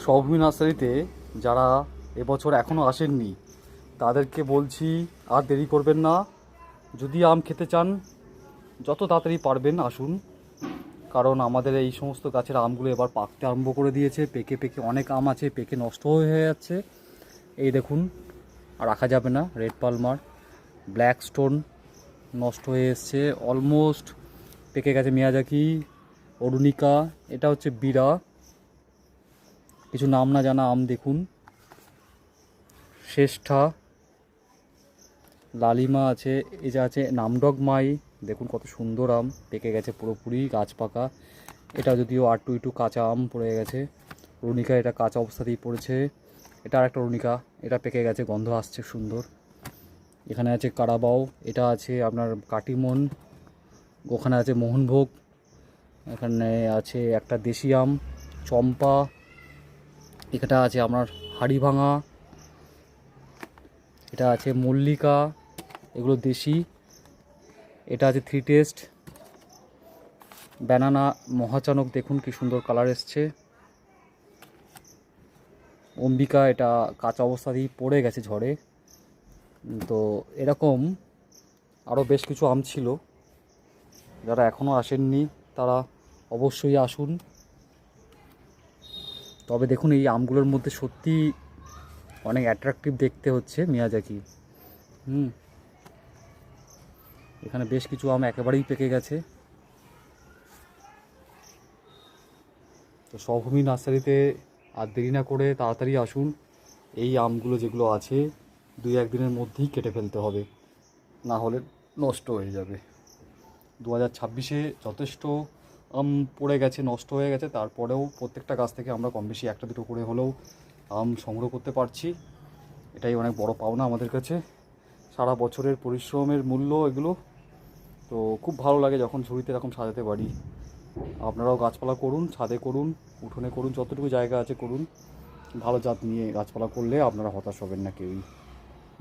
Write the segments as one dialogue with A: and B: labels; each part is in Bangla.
A: সৌভূমি নার্সারিতে যারা এবছর এখনও আসেননি তাদেরকে বলছি আর দেরি করবেন না। যদি আম খেতে চান যত তাড়াতাড়ি পারবেন আসুন, কারণ আমাদের এই সমস্ত গাছের আমগুলো এবার পাকতে আরম্ভ করে দিয়েছে। পেকে পেকে অনেক আম আছে, পেকে নষ্ট হয়ে যাচ্ছে। এই দেখুন, আর রাখা যাবে না। রেড পালমার, ব্ল্যাক স্টোন নষ্ট হয়ে এসছে, অলমোস্ট পেকে গেছে। মিয়াজাকি, অরুণিকা, এটা হচ্ছে বিরা। কিছু নাম না জানা আম দেখুন, শ্রেষ্ঠা, লালিমা আছে, এই যে আছে নামডগ মাই। দেখুন কত সুন্দর আম, পেকে গেছে পুরোপুরি, গাছ পাকা। এটা যদিও আটটু ইটু কাঁচা আম পড়ে গেছে। অরুণিকা এটা কাঁচা অবস্থাতেই পড়েছে। এটা আরেকটা অরুণিকা, এটা পেকে গেছে, গন্ধ আসছে সুন্দর। এখানে আছে কারাবাও, এটা আছে আপনার কাটিমন, ওখানে আছে মোহনভোগ, এখানে আছে একটা দেশি আম চম্পা, এটা আছে আপনার হাড়িভাঙা, এটা আছে মল্লিকা, এগুলো দেশি। এটা আছে থ্রি টেস্ট, ব্যানানা মহাচানক, দেখুন কি সুন্দর কালার এসছে। অম্বিকা, এটা কাঁচা অবস্থাতেই পড়ে গেছে ঝড়ে। তো এরকম আরও বেশ কিছু আম ছিল, যারা এখনও আসেননি তারা অবশ্যই আসুন। তবে দেখুন এই আমগুলোর মধ্যে সত্যি অনেক অ্যাট্রাকটিভ দেখতে হচ্ছে মিয়াজাকি। এখানে বেশ কিছু আম একেবারেই পেকে গেছে। তো সৌভূমি নার্সারিতে আর দেরি না করে তাড়াতাড়ি আসুন। এই আমগুলো যেগুলো আছে 2-1 দিনের মধ্যেই কেটে ফেলতে হবে, না হলে নষ্ট হয়ে যাবে। 2026-এ যথেষ্ট আম পড়ে গেছে, নষ্ট হয়ে গেছে, তারপরেও প্রত্যেকটা গাছ থেকে আমরা কম বেশি একটা দুটো করে হলেও আম সংগ্রহ করতে পারছি। এটাই অনেক বড় পাওনা আমাদের কাছে, সারা বছরের পরিশ্রমের মূল্য এগুলো। তো খুব ভালো লাগে যখন ঝুড়িতে এরকম সাজাতে পারি। আপনারাও গাছপালা করুন, ছাদে করুন, উঠোনে করুন, যতটুকু জায়গা আছে করুন। ভালো জাত নিয়ে গাছপালা করলে আপনারা হতাশ হবেন না কেউই।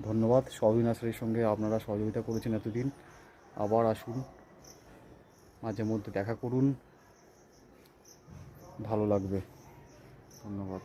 A: ধন্যবাদ। সৌভূমি নার্সারির সঙ্গে আপনারা সহযোগিতা করেছেন এতদিন। আবার আসুন, মাঝে মধ্যে দেখা করুন, ভালো লাগবে। ধন্যবাদ।